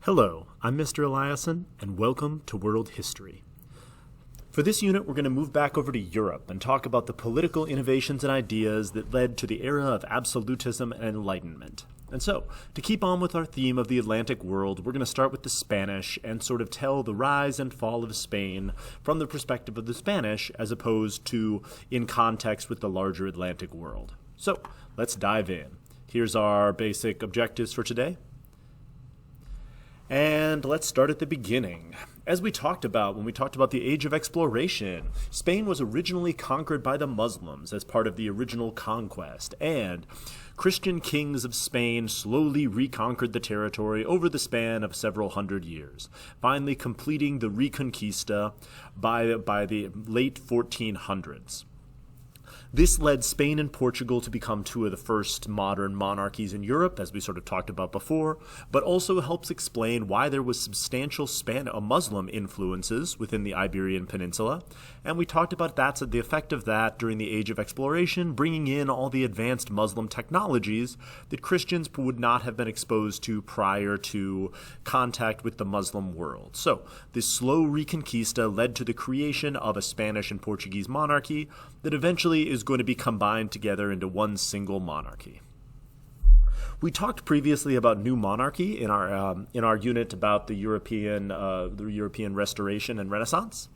Hello, I'm Mr. Eliason, and welcome to World History. For this unit, we're going to move back over to Europe and talk about the political innovations and ideas that led to the era of absolutism and enlightenment. And so, to keep on with our theme of the Atlantic world, we're going to start with the Spanish and sort of tell the rise and fall of Spain from the perspective of the Spanish as opposed to in context with the larger Atlantic world. So, let's dive in. Here's our basic objectives for today. And let's start at the beginning. As we talked about when we talked about the Age of Exploration, Spain was originally conquered by the Muslims as part of the original conquest, and Christian kings of Spain slowly reconquered the territory over the span of several hundred years, finally completing the Reconquista by the late 1400s. This led Spain and Portugal to become two of the first modern monarchies in Europe, as we sort of talked about before, but also helps explain why there was substantial Muslim influences within the Iberian Peninsula. And we talked about the effect of that during the Age of Exploration, bringing in all the advanced Muslim technologies that Christians would not have been exposed to prior to contact with the Muslim world. So this slow Reconquista led to the creation of a Spanish and Portuguese monarchy that eventually is going to be combined together into one single monarchy. We talked previously about new monarchy in our unit about the European Restoration and Renaissance.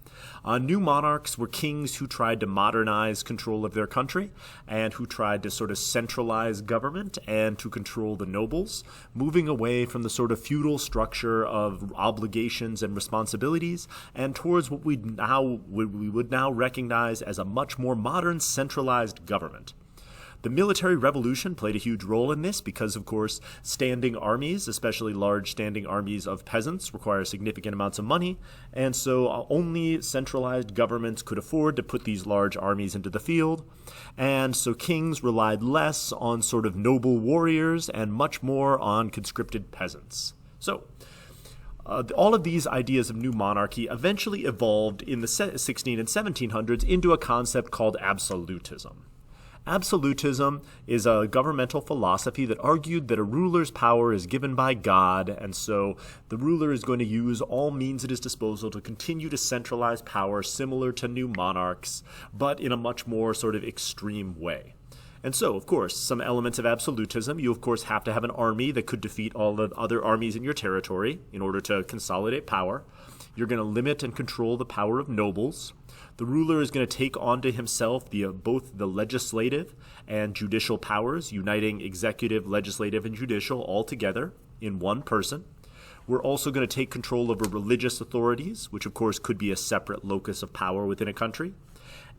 New monarchs were kings who tried to modernize control of their country and who tried to sort of centralize government and to control the nobles, moving away from the sort of feudal structure of obligations and responsibilities and towards what we would now recognize as a much more modern centralized government. The military revolution played a huge role in this because, of course, standing armies, especially large standing armies of peasants, require significant amounts of money, and so only centralized governments could afford to put these large armies into the field, and so kings relied less on sort of noble warriors and much more on conscripted peasants. So, all of these ideas of new monarchy eventually evolved in the 16 and 1700s into a concept called absolutism. Absolutism is a governmental philosophy that argued that a ruler's power is given by God, and so the ruler is going to use all means at his disposal to continue to centralize power similar to new monarchs, but in a much more sort of extreme way. And so, of course, some elements of absolutism, you of course have to have an army that could defeat all the other armies in your territory in order to consolidate power. You're going to limit and control the power of nobles. The ruler is going to take onto himself both the legislative and judicial powers, uniting executive, legislative, and judicial all together in one person. We're also going to take control over religious authorities, which of course could be a separate locus of power within a country.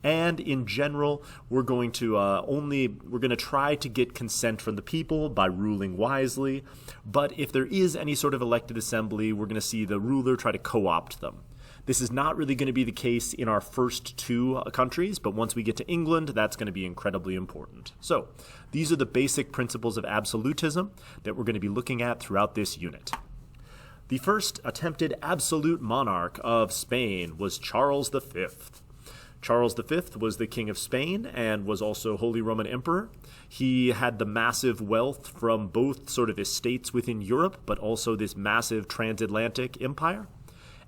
And in general, we're going to try to get consent from the people by ruling wisely. But if there is any sort of elected assembly, we're going to see the ruler try to co-opt them. This is not really going to be the case in our first two countries, but once we get to England, that's going to be incredibly important. So, these are the basic principles of absolutism that we're going to be looking at throughout this unit. The first attempted absolute monarch of Spain was Charles V. Charles V was the King of Spain and was also Holy Roman Emperor. He had the massive wealth from both sort of estates within Europe, but also this massive transatlantic empire.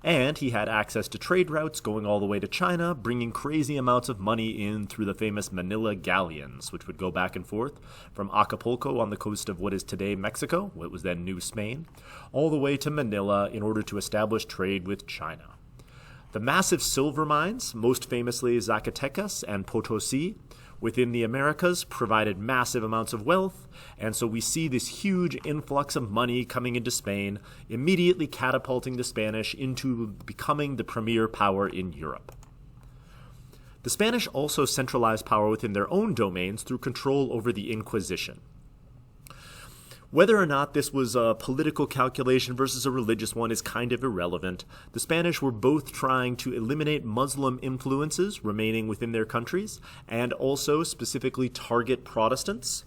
And he had access to trade routes going all the way to China, bringing crazy amounts of money in through the famous Manila galleons, which would go back and forth from Acapulco on the coast of what is today Mexico, what was then New Spain, all the way to Manila in order to establish trade with China. The massive silver mines, most famously Zacatecas and Potosi, within the Americas provided massive amounts of wealth, and so we see this huge influx of money coming into Spain, immediately catapulting the Spanish into becoming the premier power in Europe. The Spanish also centralized power within their own domains through control over the Inquisition. Whether or not this was a political calculation versus a religious one is kind of irrelevant. The Spanish were both trying to eliminate Muslim influences remaining within their countries and also specifically target Protestants.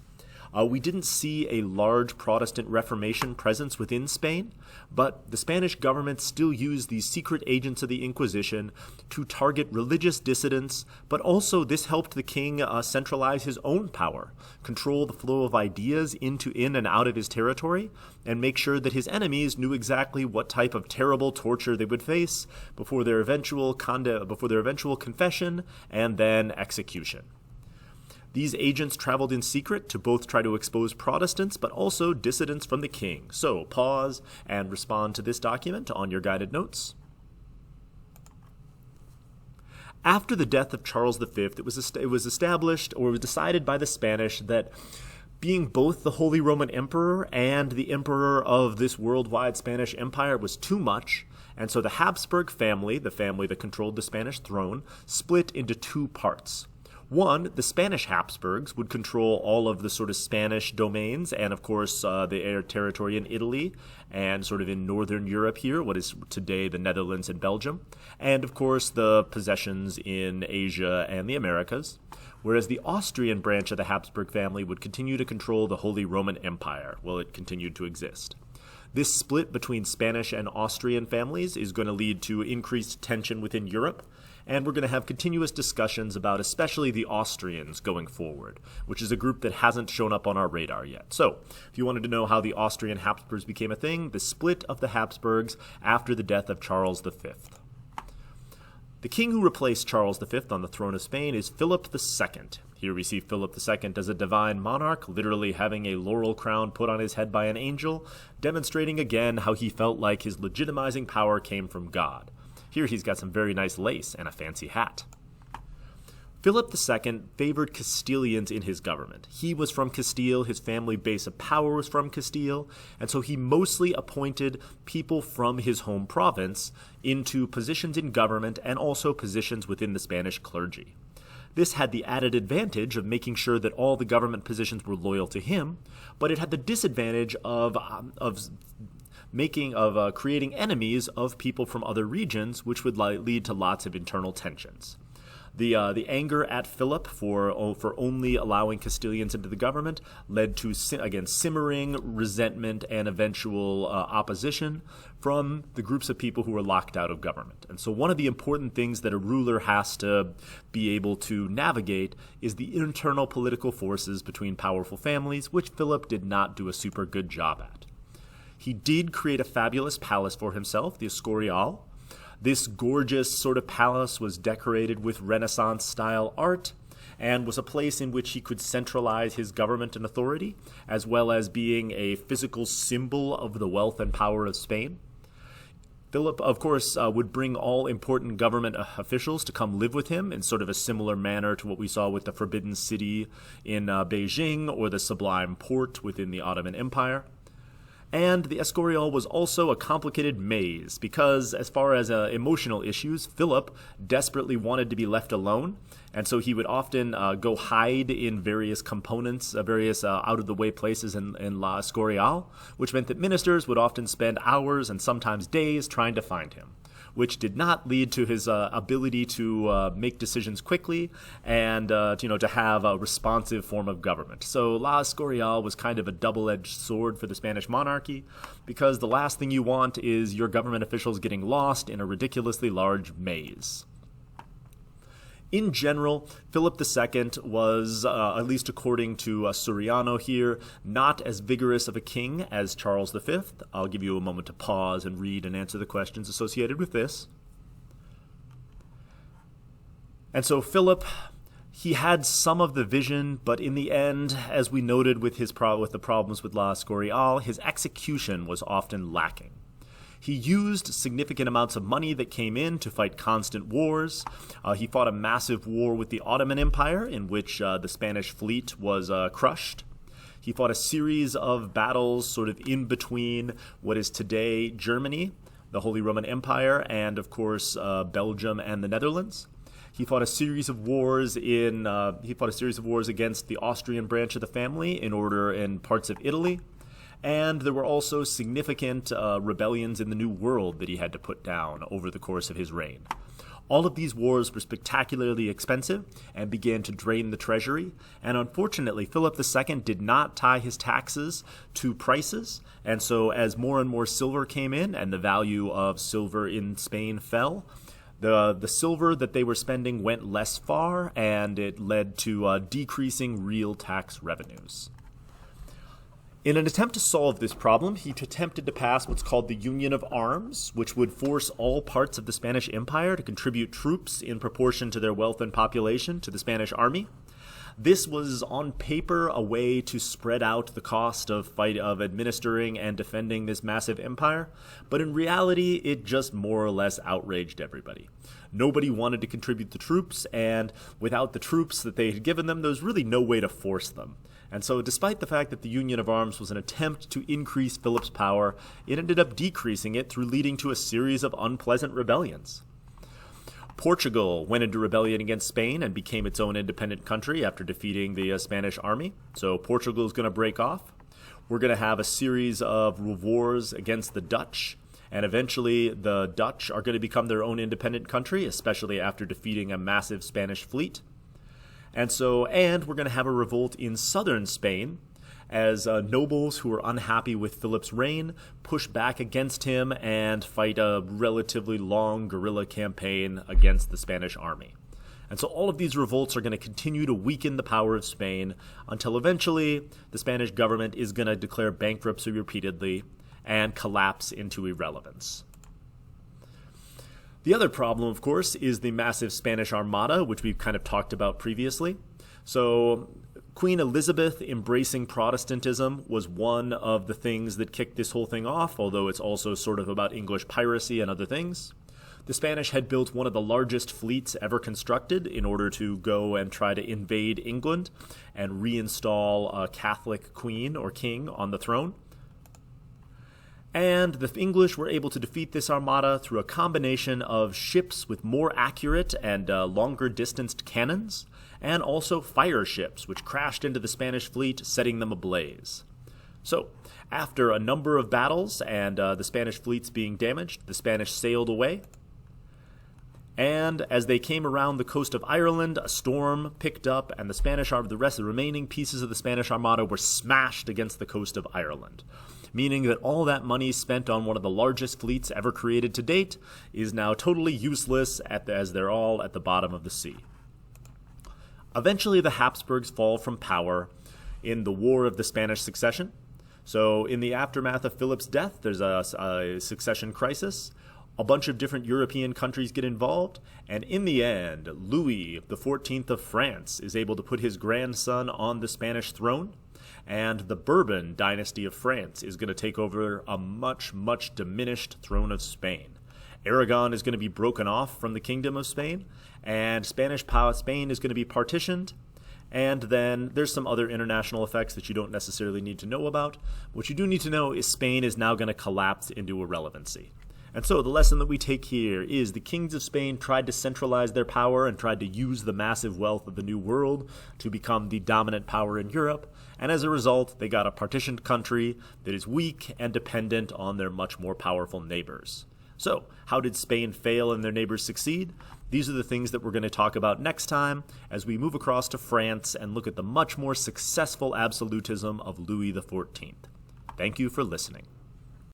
We didn't see a large Protestant Reformation presence within Spain, but the Spanish government still used these secret agents of the Inquisition to target religious dissidents, but also this helped the king centralize his own power, control the flow of ideas in and out of his territory, and make sure that his enemies knew exactly what type of terrible torture they would face before their eventual confession and then execution. These agents traveled in secret to both try to expose Protestants, but also dissidents from the king. So pause and respond to this document on your guided notes. After the death of Charles V, it was established, or was decided by the Spanish, that being both the Holy Roman Emperor and the emperor of this worldwide Spanish Empire was too much, and so the Habsburg family, the family that controlled the Spanish throne, split into two parts. One, the Spanish Habsburgs would control all of the sort of Spanish domains and, of course, the territory in Italy and sort of in northern Europe here, what is today the Netherlands and Belgium, and, of course, the possessions in Asia and the Americas, whereas the Austrian branch of the Habsburg family would continue to control the Holy Roman Empire while it continued to exist. This split between Spanish and Austrian families is going to lead to increased tension within Europe, and we're going to have continuous discussions about especially the Austrians going forward, which is a group that hasn't shown up on our radar yet. So, if you wanted to know how the Austrian Habsburgs became a thing, the split of the Habsburgs after the death of Charles V. The king who replaced Charles V on the throne of Spain is Philip II. Here we see Philip II as a divine monarch, literally having a laurel crown put on his head by an angel, demonstrating again how he felt like his legitimizing power came from God. Here he's got some very nice lace and a fancy hat. Philip II favored Castilians in his government. He was from Castile, his family base of power was from Castile, and so he mostly appointed people from his home province into positions in government and also positions within the Spanish clergy. This had the added advantage of making sure that all the government positions were loyal to him, but it had the disadvantage of creating enemies of people from other regions, which would lead to lots of internal tensions. The anger at Philip for only allowing Castilians into the government led to, again, simmering resentment and eventual opposition from the groups of people who were locked out of government. And so one of the important things that a ruler has to be able to navigate is the internal political forces between powerful families, which Philip did not do a super good job at. He did create a fabulous palace for himself, the Escorial. This gorgeous sort of palace was decorated with Renaissance-style art and was a place in which he could centralize his government and authority, as well as being a physical symbol of the wealth and power of Spain. Philip, of course, would bring all important government officials to come live with him in sort of a similar manner to what we saw with the Forbidden City in Beijing or the Sublime Porte within the Ottoman Empire. And the Escorial was also a complicated maze because, as far as emotional issues, Philip desperately wanted to be left alone, and so he would often go hide in various components, various out-of-the-way places in La Escorial, which meant that ministers would often spend hours and sometimes days trying to find him, which did not lead to his ability to make decisions quickly and to have a responsive form of government. So La Escorial was kind of a double-edged sword for the Spanish monarchy, because the last thing you want is your government officials getting lost in a ridiculously large maze. In general, Philip II was, at least according to Suriano here, not as vigorous of a king as Charles V. I'll give you a moment to pause and read and answer the questions associated with this. And so Philip, he had some of the vision, but in the end, as we noted with the problems with La Escorial, his execution was often lacking. He used significant amounts of money that came in to fight constant wars. He fought a massive war with the Ottoman Empire, in which the Spanish fleet was crushed. He fought a series of battles sort of in between what is today Germany, the Holy Roman Empire, and of course Belgium and the Netherlands. He fought a series of wars against the Austrian branch of the family in parts of Italy. And there were also significant rebellions in the New World that he had to put down over the course of his reign. All of these wars were spectacularly expensive and began to drain the treasury, and unfortunately Philip II did not tie his taxes to prices, and so as more and more silver came in and the value of silver in Spain fell, the silver that they were spending went less far, and it led to decreasing real tax revenues. In an attempt to solve this problem, he attempted to pass what's called the Union of Arms, which would force all parts of the Spanish Empire to contribute troops in proportion to their wealth and population to the Spanish army. This was on paper a way to spread out the cost of administering and defending this massive empire, but in reality it just more or less outraged everybody. Nobody wanted to contribute the troops, and without the troops that they had given them, there was really no way to force them. And so despite the fact that the Union of Arms was an attempt to increase Philip's power, it ended up decreasing it through leading to a series of unpleasant rebellions. Portugal went into rebellion against Spain and became its own independent country after defeating the Spanish army. So Portugal is going to break off. We're going to have a series of wars against the Dutch, and eventually the Dutch are going to become their own independent country, especially after defeating a massive Spanish fleet. And we're going to have a revolt in southern Spain as nobles who are unhappy with Philip's reign push back against him and fight a relatively long guerrilla campaign against the Spanish army. And so all of these revolts are going to continue to weaken the power of Spain until eventually the Spanish government is going to declare bankruptcy repeatedly and collapse into irrelevance. The other problem, of course, is the massive Spanish Armada, which we've kind of talked about previously. So Queen Elizabeth embracing Protestantism was one of the things that kicked this whole thing off, although it's also sort of about English piracy and other things. The Spanish had built one of the largest fleets ever constructed in order to go and try to invade England and reinstall a Catholic queen or king on the throne. And the English were able to defeat this armada through a combination of ships with more accurate and longer distanced cannons, and also fire ships, which crashed into the Spanish fleet, setting them ablaze. So, after a number of battles and the Spanish fleets being damaged, the Spanish sailed away. And as they came around the coast of Ireland, a storm picked up, and the remaining pieces of the Spanish Armada were smashed against the coast of Ireland, meaning that all that money spent on one of the largest fleets ever created to date is now totally useless as they're all at the bottom of the sea. Eventually, the Habsburgs fall from power in the War of the Spanish Succession. So in the aftermath of Philip's death, there's a succession crisis. A bunch of different European countries get involved, and in the end, Louis XIV of France is able to put his grandson on the Spanish throne, and the Bourbon dynasty of France is going to take over a much, much diminished throne of Spain. Aragon is going to be broken off from the Kingdom of Spain, and Spain is going to be partitioned, and then there's some other international effects that you don't necessarily need to know about. What you do need to know is Spain is now going to collapse into irrelevancy. And so the lesson that we take here is the kings of Spain tried to centralize their power and tried to use the massive wealth of the New World to become the dominant power in Europe, and as a result, they got a partitioned country that is weak and dependent on their much more powerful neighbors. So, how did Spain fail and their neighbors succeed? These are the things that we're going to talk about next time as we move across to France and look at the much more successful absolutism of Louis XIV. Thank you for listening.